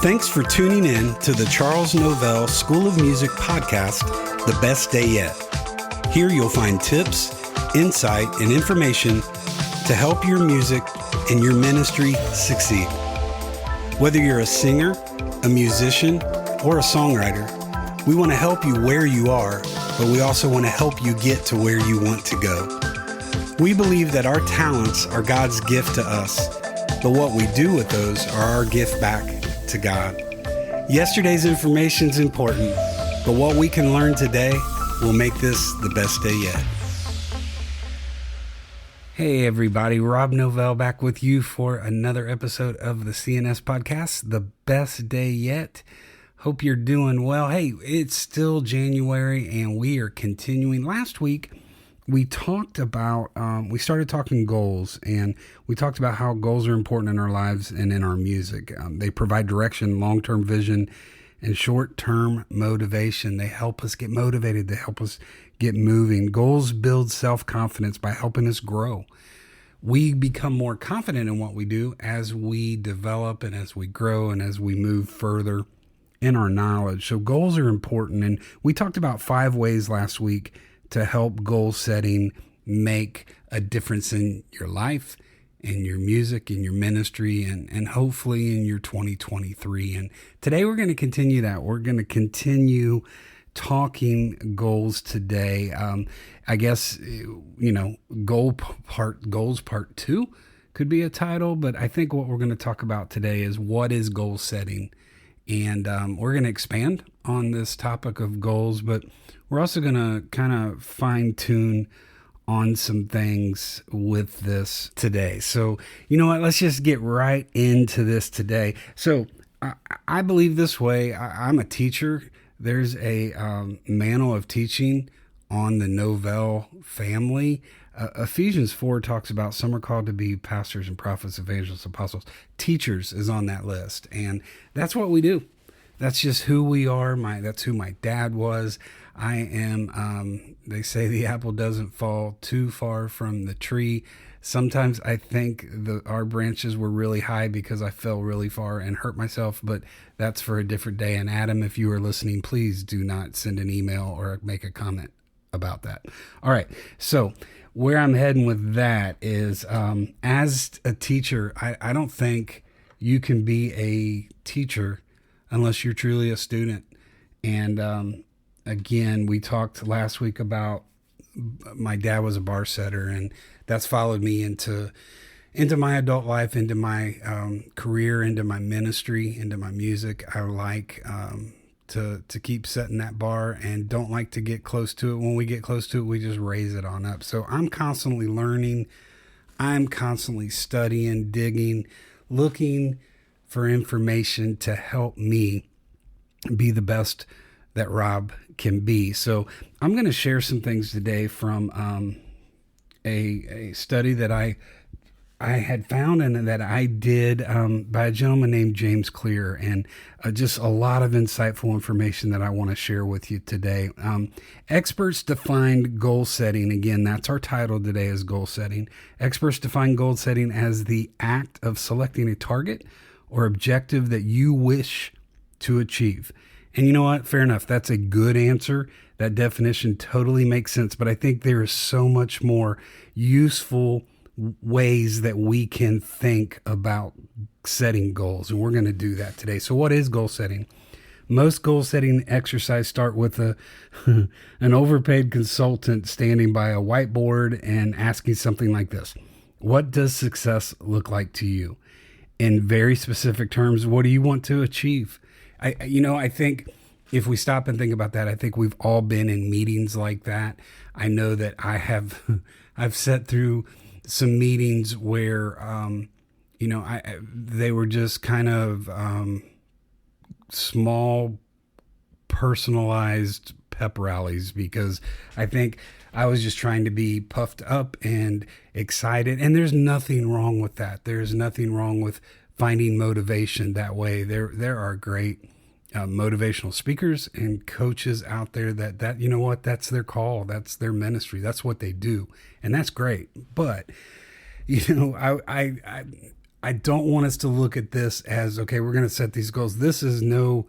Thanks for tuning in to the Charles Novell School of Music podcast, The Best Day Yet. Here you'll find tips, insight, and information to help your music and your ministry succeed. Whether you're a singer, a musician, or a songwriter, we want to help you where you are, but we also want to help you get to where you want to go. We believe that our talents are God's gift to us, but what we do with those are our gift back to God. Yesterday's information is important, but what we can learn today will make this the best day yet. Hey everybody, Rob Novell back with you for another episode of the CNS podcast, The Best Day Yet. Hope you're doing well. Hey, it's still January and we are continuing. Last week, we talked about, we started talking goals, and we talked about how goals are important in our lives and in our music. They provide direction, long-term vision, and short-term motivation. They help us get motivated. They help us get moving. Goals build self-confidence by helping us grow. We become more confident in what we do as we develop and as we grow and as we move further in our knowledge. So goals are important, and we talked about 5 ways last week to help goal setting make a difference in your life, in your music, in your ministry, and hopefully in your 2023. And today we're going to continue that. We're going to continue talking goals today. I guess, goals part 2 could be a title, but I think what we're going to talk about today is what is goal setting. And we're going to expand on this topic of goals, but we're also going to kind of fine tune on some things with this today. So, you know what? Let's just get right into this today. So I believe this way. I'm a teacher. There's a manual of teaching on the Novell family. Ephesians 4 talks about some are called to be pastors and prophets, evangelists, apostles. Teachers is on that list. And that's what we do. That's just who we are. That's who my dad was. I am, they say the apple doesn't fall too far from the tree. Sometimes I think our branches were really high because I fell really far and hurt myself, but that's for a different day. And Adam, if you are listening, please do not send an email or make a comment about that. All right. So where I'm heading with that is, as a teacher, I don't think you can be a teacher unless you're truly a student. And, again, we talked last week about my dad was a bar setter, and that's followed me into my adult life, into my career, into my ministry, into my music. I like to keep setting that bar and don't like to get close to it. When we get close to it, we just raise it on up. So I'm constantly learning. I'm constantly studying, digging, looking for information to help me be the best that Rob can be. So I'm going to share some things today from a study that I had found and that I did by a gentleman named James Clear, and just a lot of insightful information that I want to share with you today. Experts define goal setting. Again, that's our title today, is goal setting. Experts define goal setting as the act of selecting a target or objective that you wish to achieve. And you know what? Fair enough. That's a good answer. That definition totally makes sense. But I think there is so much more useful ways that we can think about setting goals. And we're going to do that today. So what is goal setting? Most goal setting exercise start with an overpaid consultant standing by a whiteboard and asking something like this. What does success look like to you? In very specific terms, what do you want to achieve? I think if we stop and think about that, I think we've all been in meetings like that. I know that I've sat through some meetings where, they were just kind of small, personalized pep rallies, because I think I was just trying to be puffed up and excited. And there's nothing wrong with that. There's nothing wrong with finding motivation that way. There are great motivational speakers and coaches out there that you know what, that's their call, that's their ministry, that's what they do, and that's great. But I I don't want us to look at this as, okay, we're going to set these goals. This is no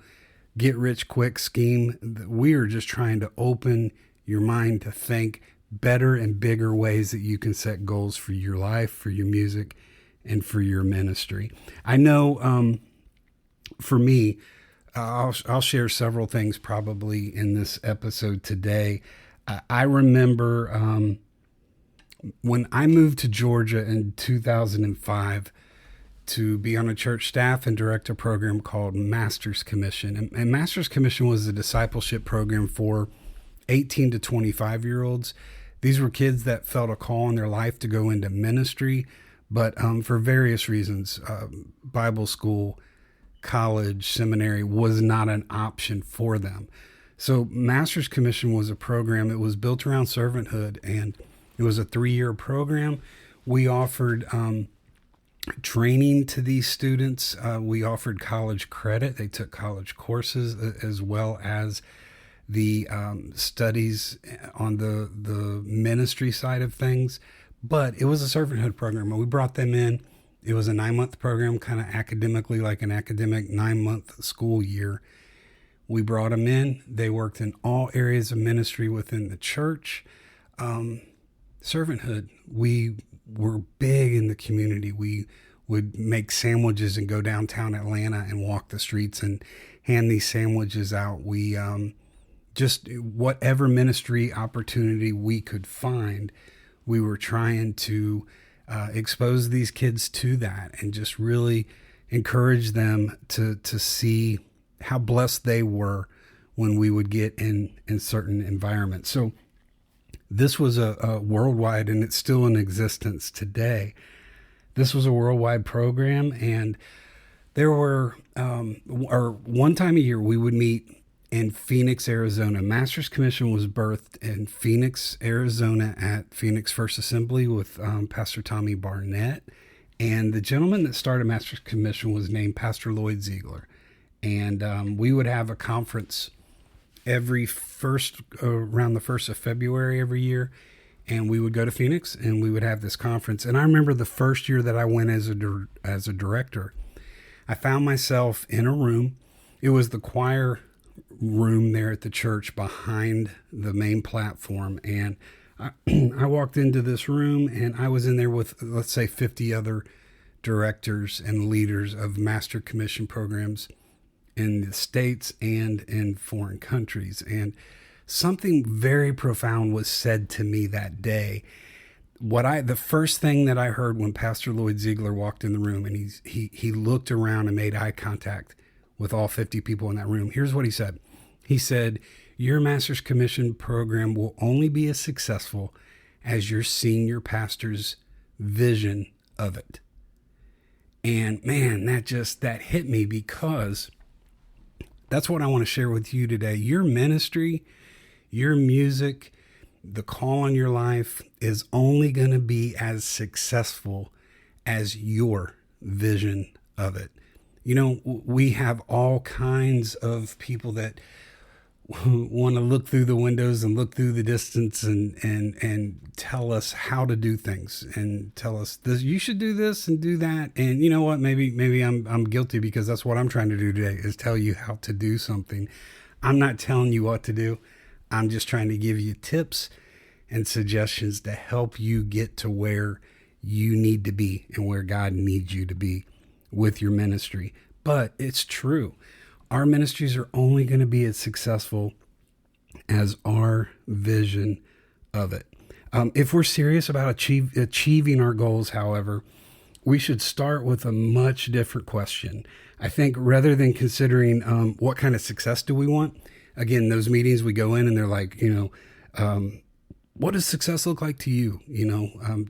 get rich quick scheme. We are just trying to open your mind to think better and bigger ways that you can set goals for your life, for your music, and for your ministry. I know for me, I'll share several things probably in this episode today. I remember when I moved to Georgia in 2005 to be on a church staff and direct a program called Master's Commission. And Master's Commission was a discipleship program for 18 to 25-year-olds. These were kids that felt a call in their life to go into ministry, but for various reasons, Bible school, college, seminary was not an option for them. So Master's Commission was a program that was built around servanthood, and it was a 3-year program. We offered training to these students. We offered college credit. They took college courses as well as the studies on the ministry side of things. But it was a servanthood program, and we brought them in. It was a 9-month program, kind of academically like an academic 9-month school year. We brought them in. They worked in all areas of ministry within the church. Servanthood. We were big in the community. We would make sandwiches and go downtown Atlanta and walk the streets and hand these sandwiches out. We just whatever ministry opportunity we could find, we were trying to expose these kids to that and just really encourage them to see how blessed they were when we would get in certain environments. So this was a worldwide, and it's still in existence today. This was a worldwide program, and there were, one time a year we would meet in Phoenix, Arizona. Master's Commission was birthed in Phoenix, Arizona at Phoenix First Assembly with Pastor Tommy Barnett. And the gentleman that started Master's Commission was named Pastor Lloyd Ziegler. And we would have a conference around the 1st of February every year. And we would go to Phoenix and we would have this conference. And I remember the first year that I went as a director, I found myself in a room. It was the choir room there at the church behind the main platform. And I walked into this room and I was in there with, let's say, 50 other directors and leaders of Master Commission programs in the States and in foreign countries. And something very profound was said to me that day. The first thing that I heard when Pastor Lloyd Ziegler walked in the room, and he looked around and made eye contact with all 50 people in that room. Here's what he said. He said, "Your Master's Commission program will only be as successful as your senior pastor's vision of it." And man, that hit me, because that's what I want to share with you today. Your ministry, your music, the call on your life is only going to be as successful as your vision of it. You know, we have all kinds of people that want to look through the windows and look through the distance and tell us how to do things and tell us this, you should do this and do that. And you know what? Maybe I'm guilty, because that's what I'm trying to do today, is tell you how to do something. I'm not telling you what to do. I'm just trying to give you tips and suggestions to help you get to where you need to be and where God needs you to be with your ministry. But it's true. Our ministries are only going to be as successful as our vision of it. If we're serious about achieving our goals, however, we should start with a much different question. I think rather than considering what kind of success do we want, again, those meetings we go in and they're like, what does success look like to you?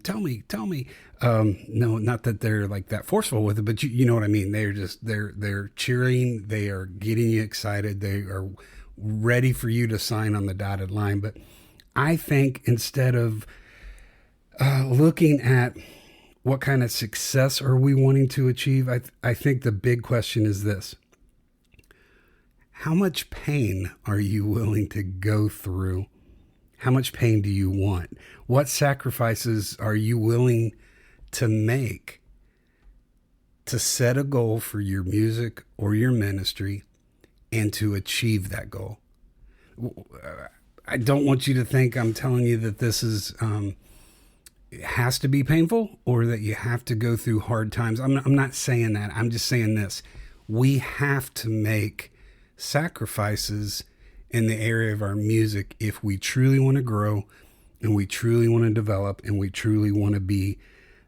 Tell me. No, not that they're like that forceful with it, but you know what I mean? They're cheering. They are getting you excited. They are ready for you to sign on the dotted line. But I think instead of looking at what kind of success are we wanting to achieve, I think the big question is this: how much pain are you willing to go through? How much pain do you want? What sacrifices are you willing to make to set a goal for your music or your ministry and to achieve that goal. I don't want you to think I'm telling you that this is it has to be painful or that you have to go through hard times. I'm not saying that. I'm just saying this. We have to make sacrifices in the area of our music if we truly want to grow and we truly want to develop and we truly want to be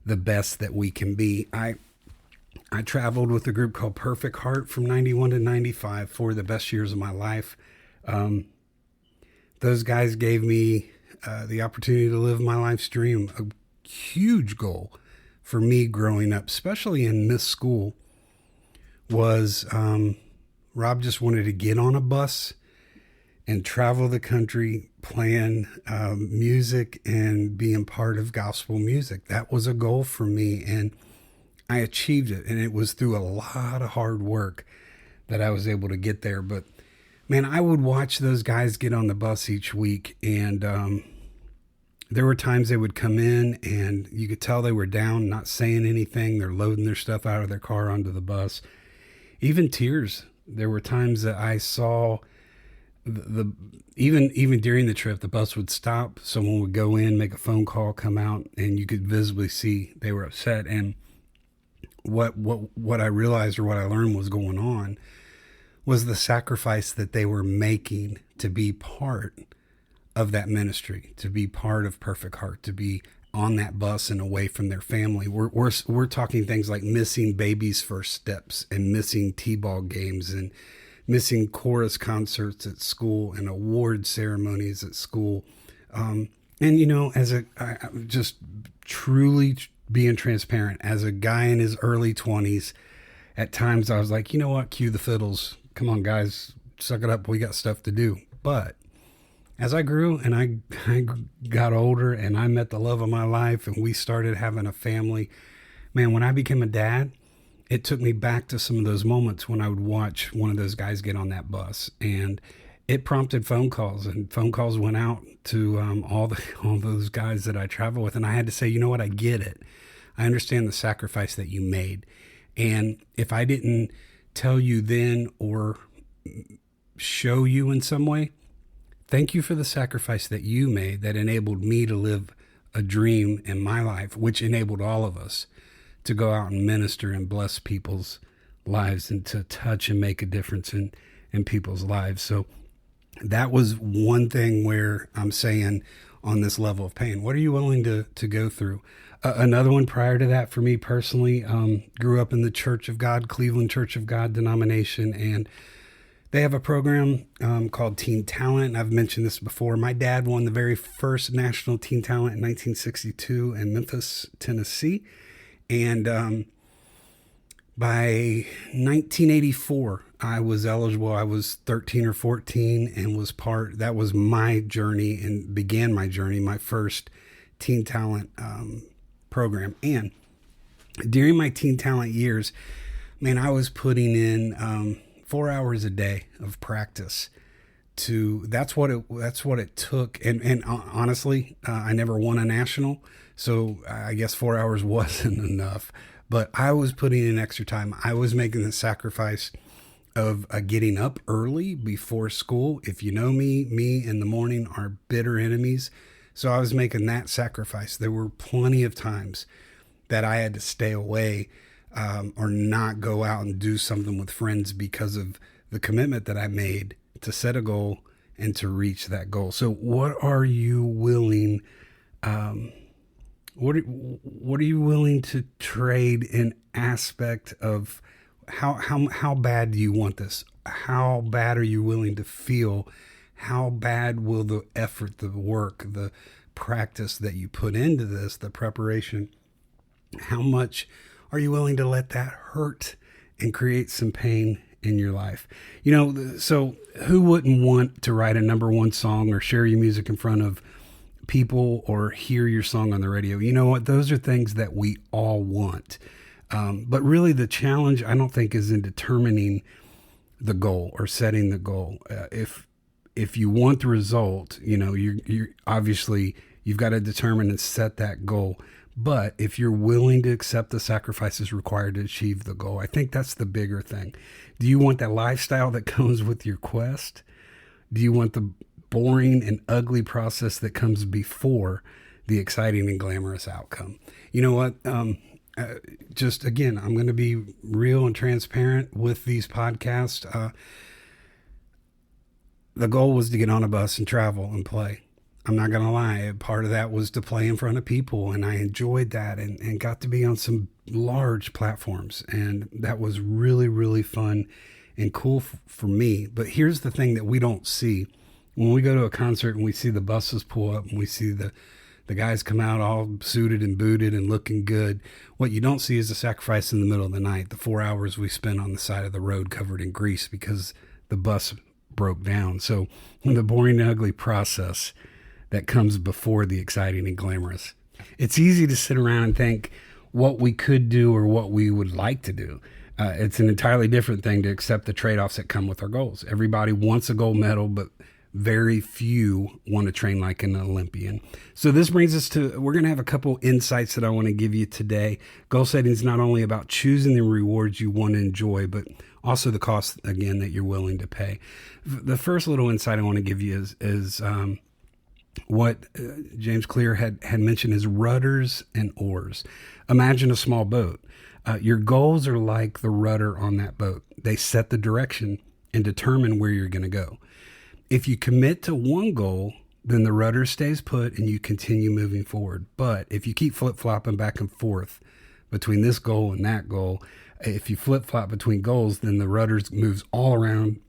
the best that we can be. I traveled with a group called Perfect Heart from 91 to 95 for the best years of my life. Those guys gave me the opportunity to live my life's dream. A huge goal for me growing up, especially in this school, was Rob just wanted to get on a bus and travel the country playing music and being part of gospel music. That was a goal for me, and I achieved it. And it was through a lot of hard work that I was able to get there. But man, I would watch those guys get on the bus each week, and there were times they would come in and you could tell they were down, not saying anything. They're loading their stuff out of their car onto the bus. Even tears. There were times that I saw even during the trip, the bus would stop. Someone would go in, make a phone call, come out, and you could visibly see they were upset. And what I realized or what I learned was going on was the sacrifice that they were making to be part of that ministry, to be part of Perfect Heart, to be on that bus and away from their family. We're talking things like missing babies' first steps and missing t-ball games and missing chorus concerts at school and award ceremonies at school. And, you know, just truly being transparent, as a guy in his early 20s, at times I was like, you know what, cue the fiddles. Come on, guys, suck it up. We got stuff to do. But as I grew and I got older and I met the love of my life and we started having a family, man, when I became a dad, it took me back to some of those moments when I would watch one of those guys get on that bus, and it prompted phone calls, and phone calls went out to all those guys that I travel with. And I had to say, you know what? I get it. I understand the sacrifice that you made. And if I didn't tell you then or show you in some way, thank you for the sacrifice that you made that enabled me to live a dream in my life, which enabled all of us to go out and minister and bless people's lives and to touch and make a difference in people's lives. So that was one thing where I'm saying on this level of pain, what are you willing to go through? Another one prior to that for me personally, grew up in the Church of God, Cleveland Church of God denomination, and they have a program called Teen Talent. I've mentioned this before. My dad won the very first National Teen Talent in 1962 in Memphis, Tennessee. And by 1984, I was eligible. I was 13 or 14 and that was my journey and began my journey, my first Teen Talent program. And during my Teen Talent years, man, I was putting in 4 hours a day of practice. That's what it took. And honestly, I never won a national, so I guess 4 hours wasn't enough. But I was putting in extra time. I was making the sacrifice of getting up early before school. If you know me in the morning are bitter enemies. So I was making that sacrifice. There were plenty of times that I had to stay away or not go out and do something with friends because of the commitment that I made to set a goal and to reach that goal. So what are you willing, what are you willing to trade in aspect of how bad do you want this? How bad are you willing to feel? How bad will the effort, the work, the practice that you put into this, the preparation, how much are you willing to let that hurt and create some pain in your life? You know, so who wouldn't want to write a number one song or share your music in front of people or hear your song on the radio? You know what? Those are things that we all want. But really the challenge, I don't think, is in determining the goal or setting the goal. If you want the result, you know, you're obviously, you've got to determine and set that goal. But if you're willing to accept the sacrifices required to achieve the goal, I think that's the bigger thing. Do you want that lifestyle that comes with your quest? Do you want the boring and ugly process that comes before the exciting and glamorous outcome? You know what? Just again, I'm going to be real and transparent with these podcasts. The goal was to get on a bus and travel and play. I'm not going to lie. Part of that was to play in front of people, and I enjoyed that and got to be on some large platforms. And that was really, really fun and cool for me. But here's the thing that we don't see. When we go to a concert and we see the buses pull up and we see the guys come out all suited and booted and looking good, what you don't see is the sacrifice in the middle of the night, the 4 hours we spent on the side of the road covered in grease because the bus broke down. So the boring and ugly process that comes before the exciting and glamorous. It's easy to sit around and think what we could do or what we would like to do. It's an entirely different thing to accept the trade-offs that come with our goals. Everybody wants a gold medal, but very few want to train like an Olympian. So this brings us to, we're going to have a couple insights that I want to give you today. Goal setting is not only about choosing the rewards you want to enjoy, but also the cost, again, that you're willing to pay. The first little insight I want to give you is what James Clear had mentioned is rudders and oars. Imagine a small boat. Your goals are like the rudder on that boat. They set the direction and determine where you're going to go. If you commit to one goal, then the rudder stays put and you continue moving forward. But if you keep flip-flopping back and forth between this goal and that goal, if you flip-flop between goals, then the rudder moves all around,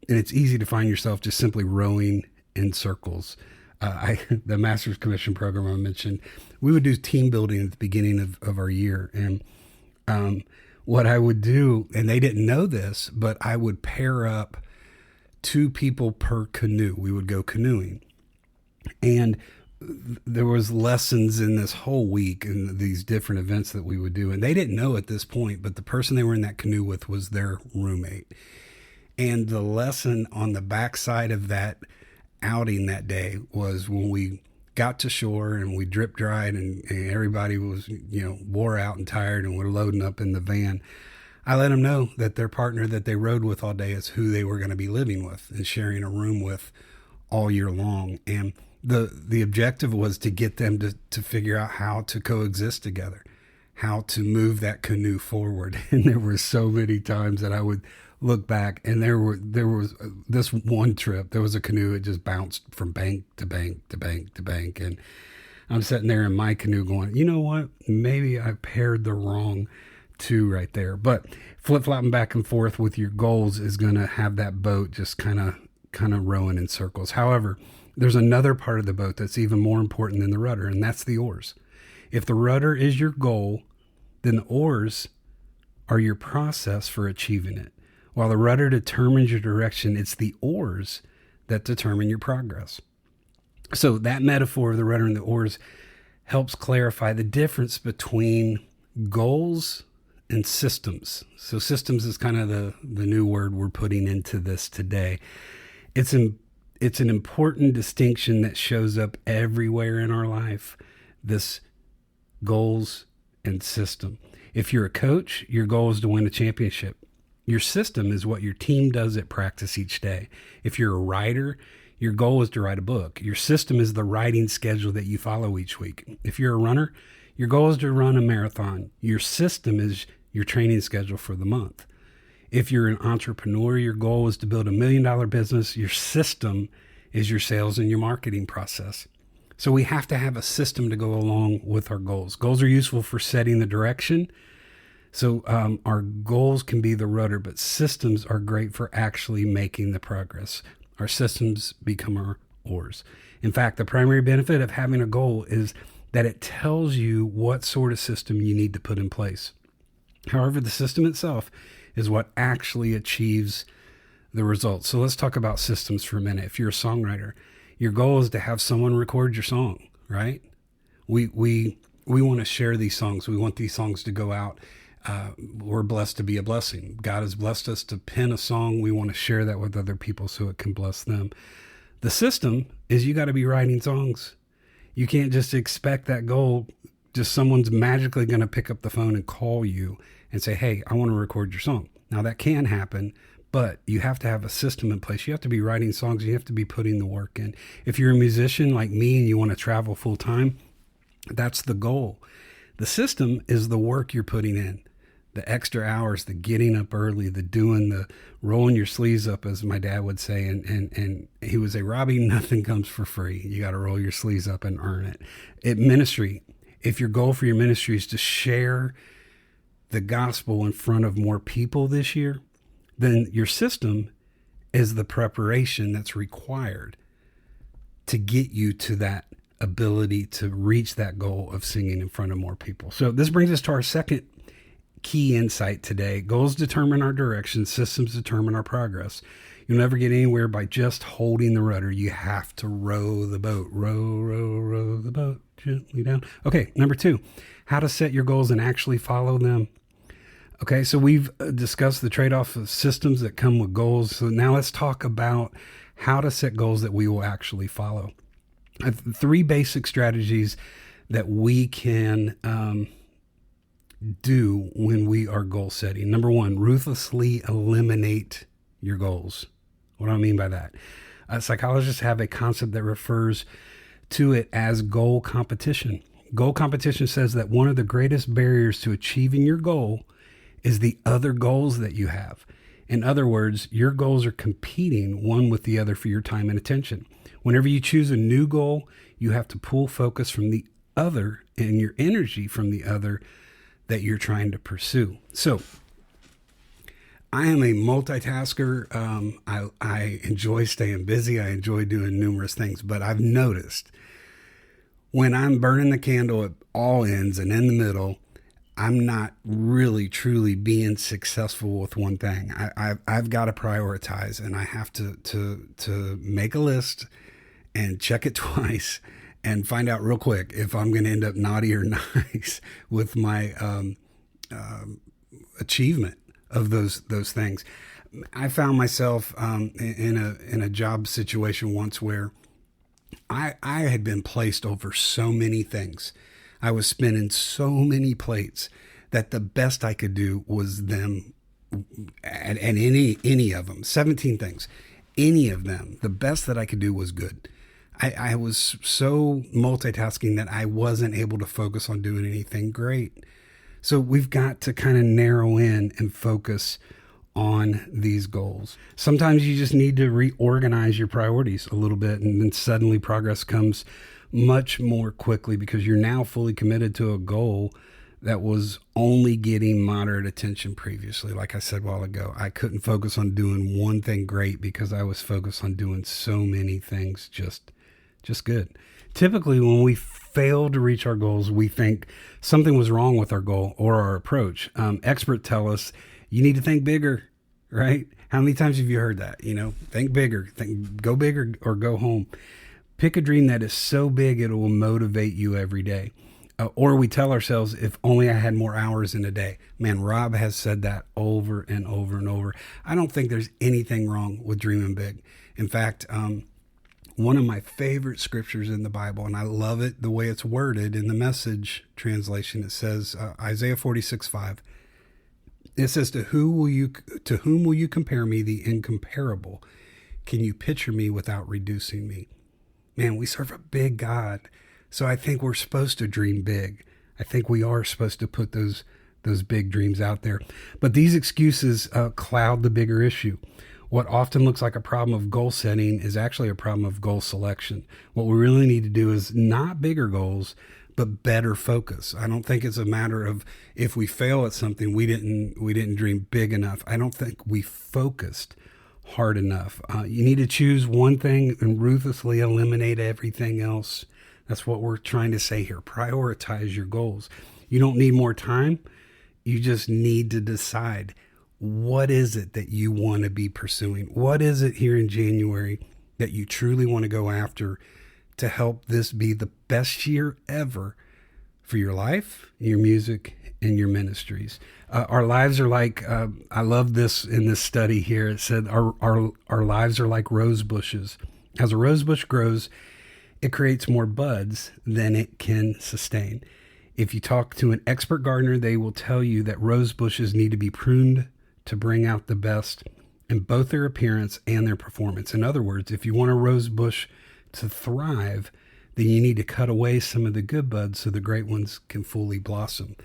and it's easy to find yourself just simply rowing in circles. The Master's Commission program I mentioned, we would do team building at the beginning of our year. And what I would do, and they didn't know this, but I would pair up 2 people per canoe. We would go canoeing. And there was lessons in this whole week and these different events that we would do. And they didn't know at this point, but the person they were in that canoe with was their roommate. And the lesson on the backside of that outing that day was when we got to shore and we drip dried and everybody was, wore out and tired and we're loading up in the van. I let them know that their partner that they rode with all day is who they were going to be living with and sharing a room with all year long. And the objective was to get them to figure out how to coexist together, how to move that canoe forward. And there were so many times that I would look back, and there was this one trip, there was a canoe, it just bounced from bank to bank to bank to bank. And I'm sitting there in my canoe going, you know what, maybe I paired the wrong 2 right there. But flip-flopping back and forth with your goals is going to have that boat just kind of rowing in circles. However, there's another part of the boat that's even more important than the rudder, and that's the oars. If the rudder is your goal, then the oars are your process for achieving it. While the rudder determines your direction, it's the oars that determine your progress. So that metaphor of the rudder and the oars helps clarify the difference between goals and systems. So systems is kind of the new word we're putting into this today. It's an important distinction that shows up everywhere in our life, this goals and system. If you're a coach, your goal is to win a championship. Your system is what your team does at practice each day. If you're a writer, your goal is to write a book. Your system is the writing schedule that you follow each week. If you're a runner, your goal is to run a marathon. Your system is your training schedule for the month. If you're an entrepreneur, your goal is to build $1 million business. Your system is your sales and your marketing process. So we have to have a system to go along with our goals. Goals are useful for setting the direction. So our goals can be the rudder, but systems are great for actually making the progress. Our systems become our oars. In fact, the primary benefit of having a goal is that it tells you what sort of system you need to put in place. However, the system itself is what actually achieves the results. So let's talk about systems for a minute. If you're a songwriter, your goal is to have someone record your song, right? We want to share these songs. We want these songs to go out. We're blessed to be a blessing. God has blessed us to pen a song. We want to share that with other people so it can bless them. The system is you got to be writing songs. You can't just expect that goal just someone's magically going to pick up the phone and call you and say, hey, I want to record your song. Now that can happen, but you have to have a system in place. You have to be writing songs. You have to be putting the work in. If you're a musician like me and you want to travel full time, that's the goal. The system is the work you're putting in, the extra hours, the getting up early, the doing, the rolling your sleeves up, as my dad would say. And he would say, Robbie, nothing comes for free. You got to roll your sleeves up and earn it. Ministry, if your goal for your ministry is to share the gospel in front of more people this year, then your system is the preparation that's required to get you to that ability to reach that goal of singing in front of more people. So this brings us to our second key insight today. Goals determine our direction. Systems determine our progress. You'll never get anywhere by just holding the rudder. You have to row the boat. Row, row, row the boat gently down. Okay, number 2, how to set your goals and actually follow them. Okay, so we've discussed the trade-off of systems that come with goals. So now let's talk about how to set goals that we will actually follow. 3 basic strategies that we can do when we are goal setting. Number 1, ruthlessly eliminate your goals. What do I mean by that? Psychologists have a concept that refers to it as goal competition. Goal competition says that one of the greatest barriers to achieving your goal is the other goals that you have. In other words, your goals are competing one with the other for your time and attention. Whenever you choose a new goal, you have to pull focus from the other and your energy from the other that you're trying to pursue. So I am a multitasker. I enjoy staying busy. I enjoy doing numerous things, but I've noticed when I'm burning the candle at all ends and in the middle, I'm not really truly being successful with one thing. I've got to prioritize, and I have to make a list and check it twice and find out real quick if I'm going to end up naughty or nice with my achievement of those things. I found myself in a job situation once where I had been placed over so many things. I was spinning so many plates that the best I could do was them, and any of them, 17 things, any of them, the best that I could do was good. I was so multitasking that I wasn't able to focus on doing anything great. So we've got to kind of narrow in and focus on these goals. Sometimes you just need to reorganize your priorities a little bit, and then suddenly progress comes much more quickly because you're now fully committed to a goal that was only getting moderate attention previously. Like I said a while ago, I couldn't focus on doing one thing great because I was focused on doing so many things just good. Typically, when we fail to reach our goals, we think something was wrong with our goal or our approach. Experts tell us you need to think bigger, right? How many times have you heard that? Think bigger, go bigger or go home. Pick a dream that is so big it will motivate you every day. Or we tell ourselves, if only I had more hours in a day. Man, Rob has said that over and over and over. I don't think there's anything wrong with dreaming big. In fact, one of my favorite scriptures in the Bible, and I love it the way it's worded in the Message translation. It says, Isaiah 46:5. It says, to whom will you compare me, the incomparable? Can you picture me without reducing me? Man, we serve a big God. So I think we're supposed to dream big. I think we are supposed to put those big dreams out there. But these excuses cloud the bigger issue. What often looks like a problem of goal setting is actually a problem of goal selection. What we really need to do is not bigger goals, but better focus. I don't think it's a matter of if we fail at something, we didn't dream big enough. I don't think we focused hard enough. You need to choose one thing and ruthlessly eliminate everything else. That's what we're trying to say here. Prioritize your goals. You don't need more time. You just need to decide, what is it that you want to be pursuing? What is it here in January that you truly want to go after to help this be the best year ever for your life, your music, and your ministries? Our lives are like, I love this in this study here. It said our lives are like rose bushes. As a rose bush grows, it creates more buds than it can sustain. If you talk to an expert gardener, they will tell you that rose bushes need to be pruned to bring out the best in both their appearance and their performance. In other words, if you want a rose bush to thrive, then you need to cut away some of the good buds so the great ones can fully blossom.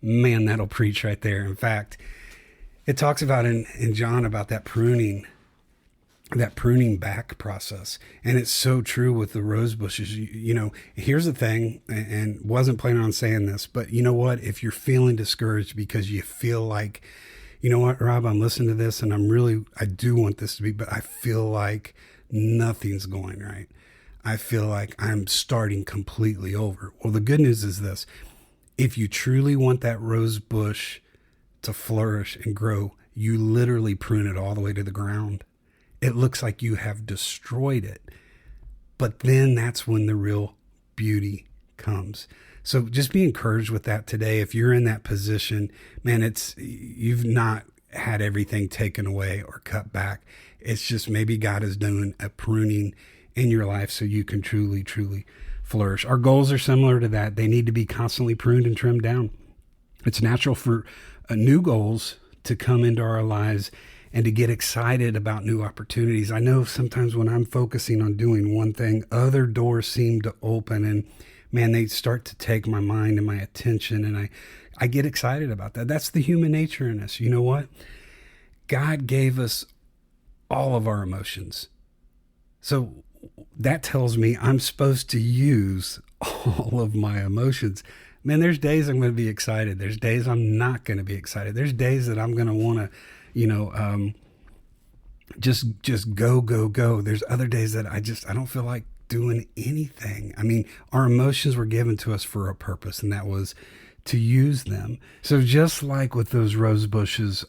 Man, that'll preach right there. In fact, it talks about in John about that pruning back process. And it's so true with the rose bushes. You know, here's the thing, and wasn't planning on saying this, but you know what? If you're feeling discouraged because you feel like, you know what, Rob, I'm listening to this and I do want this to be, but I feel like nothing's going right. I feel like I'm starting completely over. Well, the good news is this. If you truly want that rose bush to flourish and grow, you literally prune it all the way to the ground. It looks like you have destroyed it. But then that's when the real beauty comes. So just be encouraged with that today. If you're in that position, man, you've not had everything taken away or cut back. It's just maybe God is doing a pruning in your life so you can truly, truly flourish. Our goals are similar to that. They need to be constantly pruned and trimmed down. It's natural for new goals to come into our lives and to get excited about new opportunities. I know sometimes when I'm focusing on doing one thing, other doors seem to open and man, they start to take my mind and my attention, and I get excited about that. That's the human nature in us. You know what? God gave us all of our emotions. So that tells me I'm supposed to use all of my emotions. Man, there's days I'm going to be excited. There's days I'm not going to be excited. There's days that I'm going to want to, just go. There's other days that I don't feel like doing anything. I mean, our emotions were given to us for a purpose, and that was to use them. So just like with those rose bushes,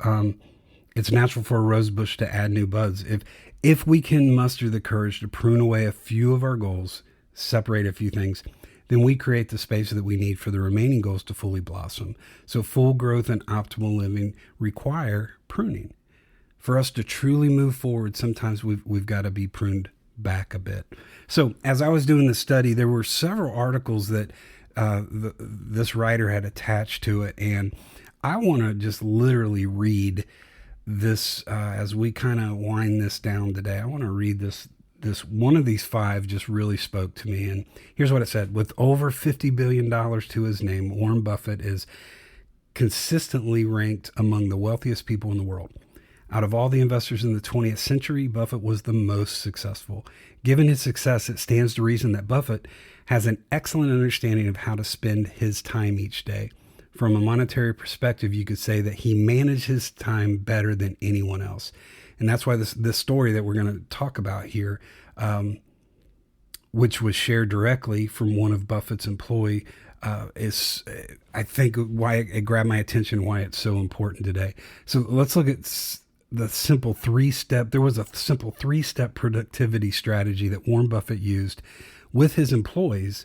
it's natural for a rose bush to add new buds. If we can muster the courage to prune away a few of our goals, separate a few things, then we create the space that we need for the remaining goals to fully blossom. So full growth and optimal living require pruning. For us to truly move forward, sometimes we've got to be pruned back a bit. So as I was doing the study, there were several articles that this writer had attached to it, and I want to just literally read this as we kind of wind this down today. I want to read this one of these 5 just really spoke to me, and here's what it said. With over $50 billion to his name, Warren Buffett is consistently ranked among the wealthiest people in the world. Out of all the investors in the 20th century, Buffett was the most successful. Given his success, it stands to reason that Buffett has an excellent understanding of how to spend his time each day. From a monetary perspective, you could say that he managed his time better than anyone else. And that's why this story that we're going to talk about here, which was shared directly from one of Buffett's employees, is, I think, why it grabbed my attention, why it's so important today. So let's look at the simple 3-step. There was a simple 3-step productivity strategy that Warren Buffett used with his employees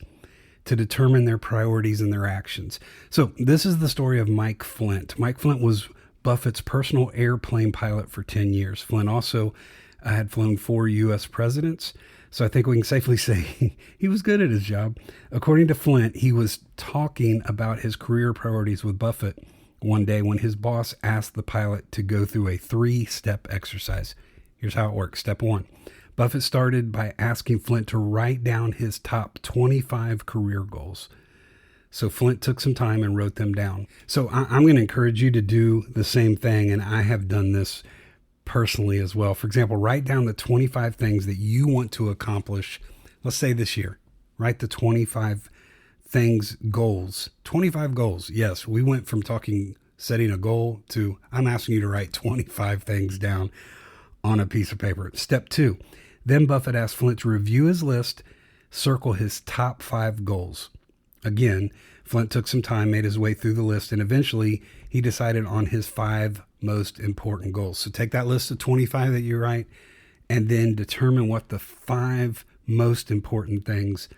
to determine their priorities and their actions. So this is the story of Mike Flint. Mike Flint was Buffett's personal airplane pilot for 10 years. Flint also had flown 4 U.S. presidents. So I think we can safely say he was good at his job. According to Flint, he was talking about his career priorities with Buffett one day when his boss asked the pilot to go through a 3-step exercise. Here's how it works. Step 1. Buffett started by asking Flint to write down his top 25 career goals. So Flint took some time and wrote them down. So I'm going to encourage you to do the same thing, and I have done this personally as well. For example, write down the 25 things that you want to accomplish, let's say this year. Write the 25 things, goals. 25 goals. Yes, we went from setting a goal to I'm asking you to write 25 things down on a piece of paper. Step 2. Then Buffett asked Flint to review his list, circle his top 5 goals. Again, Flint took some time, made his way through the list, and eventually he decided on his 5 most important goals. So take that list of 25 that you write and then determine what the 5 most important things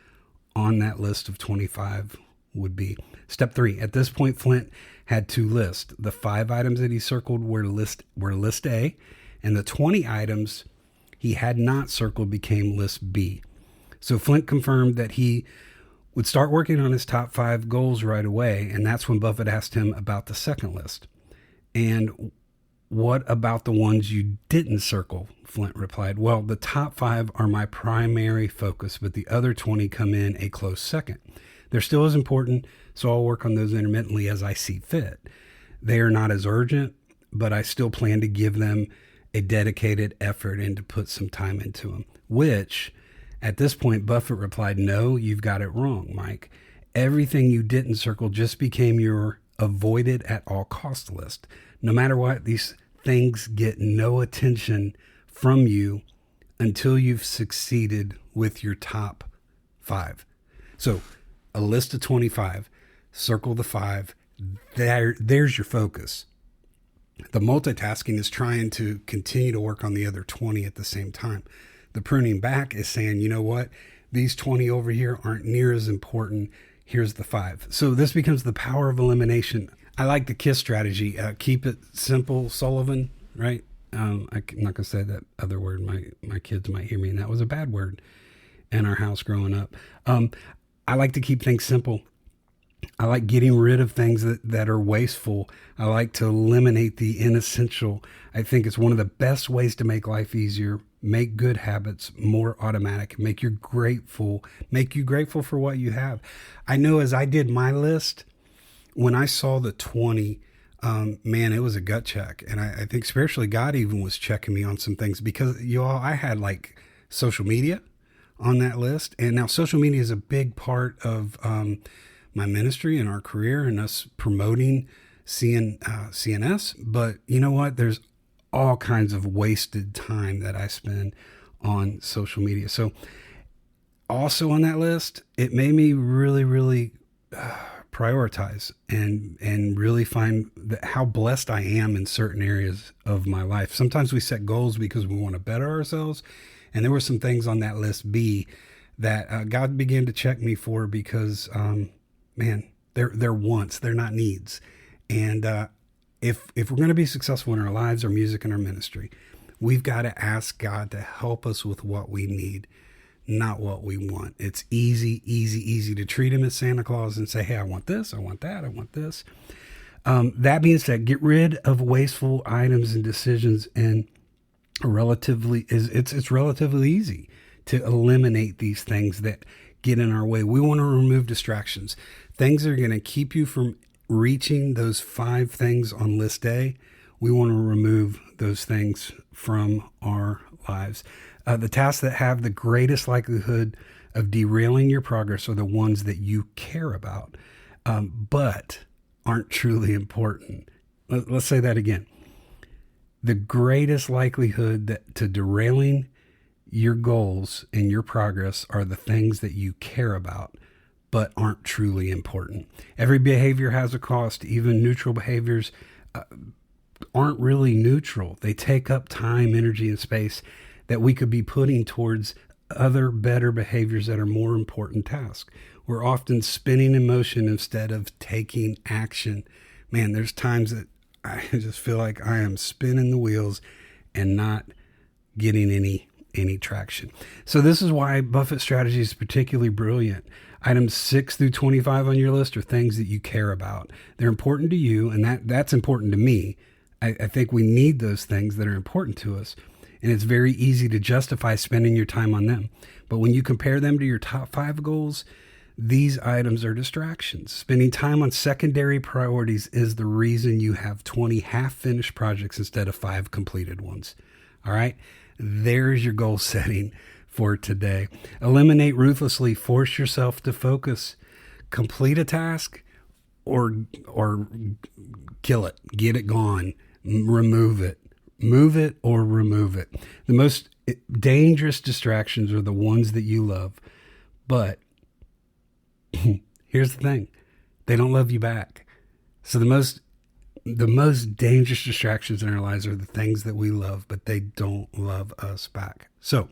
on that list of 25 would be. Step 3. At this point, Flint had 2 lists. The 5 items that he circled were list A, and the 20 items he had not circled became list B. So Flint confirmed that he would start working on his top 5 goals right away. And that's when Buffett asked him about the second list. And what about the ones you didn't circle? Flint replied, well, the top 5 are my primary focus, but the other 20 come in a close second. They're still as important, so I'll work on those intermittently as I see fit. They are not as urgent, but I still plan to give them a dedicated effort and to put some time into them, which at this point, Buffett replied, no, you've got it wrong, Mike. Everything you didn't circle just became your avoided at all cost list. No matter what, these things get no attention from you until you've succeeded with your top 5. So a list of 25, circle the 5. There's your focus. The multitasking is trying to continue to work on the other 20 at the same time. The pruning back is saying, you know what? These 20 over here aren't near as important. Here's the 5. So this becomes the power of elimination. I like the KISS strategy. Keep it simple, Sullivan, right? I'm not going to say that other word. My kids might hear me, and that was a bad word in our house growing up. I like to keep things simple. I like getting rid of things that are wasteful. I like to eliminate the inessential. I think it's one of the best ways to make life easier, make good habits more automatic, make you grateful for what you have. I know as I did my list, when I saw the 20, man, it was a gut check. And I think spiritually God even was checking me on some things because I had like social media on that list. And now social media is a big part of my ministry and our career and us promoting CNS. But you know what? There's all kinds of wasted time that I spend on social media. So also on that list, it made me really, really prioritize and really find how blessed I am in certain areas of my life. Sometimes we set goals because we want to better ourselves. And there were some things on that list B that God began to check me for because, man, they're wants, they're not needs. And if we're going to be successful in our lives, our music, and our ministry, we've got to ask God to help us with what we need, not what we want. It's easy to treat him as Santa Claus and say, hey, I want this, I want that, I want this. That being said, get rid of wasteful items and decisions, and it's relatively easy to eliminate these things that get in our way. We want to remove distractions. Things that are going to keep you from reaching those 5 things on list A. We want to remove those things from our lives. The tasks that have the greatest likelihood of derailing your progress are the ones that you care about, but aren't truly important. Let's say that again. The greatest likelihood to derailing your goals and your progress are the things that you care about, but aren't truly important. Every behavior has a cost. Even neutral behaviors aren't really neutral. They take up time, energy, and space that we could be putting towards other better behaviors that are more important tasks. We're often spinning in motion instead of taking action. Man, there's times that I just feel like I am spinning the wheels and not getting any traction. So this is why Buffett's strategy is particularly brilliant. Items 6 through 25 on your list are things that you care about. They're important to you, and that's important to me. I think we need those things that are important to us, and it's very easy to justify spending your time on them. But when you compare them to your top 5 goals, these items are distractions. Spending time on secondary priorities is the reason you have 20 half-finished projects instead of 5 completed ones. All right? There's your goal setting for today. Eliminate ruthlessly. Force yourself to focus. Complete a task or kill it. Get it gone. Remove it. Move it or remove it. The most dangerous distractions are the ones that you love. But here's the thing. They don't love you back. So the most dangerous distractions in our lives are the things that we love, but they don't love us back. So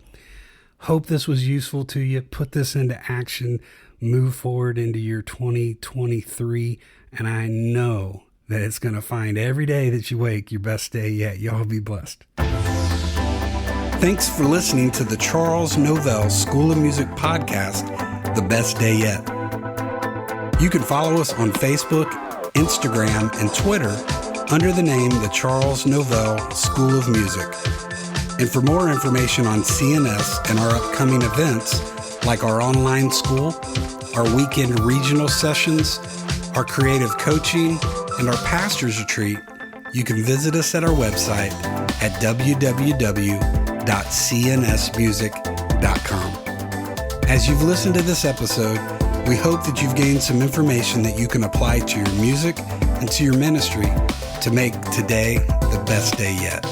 hope this was useful to you. Put this into action. Move forward into your 2023. And I know that it's going to find every day that you wake your best day yet. Y'all be blessed. Thanks for listening to the Charles Novell School of Music podcast, The Best Day Yet. You can follow us on Facebook, Instagram, and Twitter under the name the Charles Novell School of Music. And for more information on CNS and our upcoming events, like our online school, our weekend regional sessions, our creative coaching, and our pastor's retreat, you can visit us at our website at www.cnsmusic.com. As you've listened to this episode, we hope that you've gained some information that you can apply to your music and to your ministry to make today the best day yet.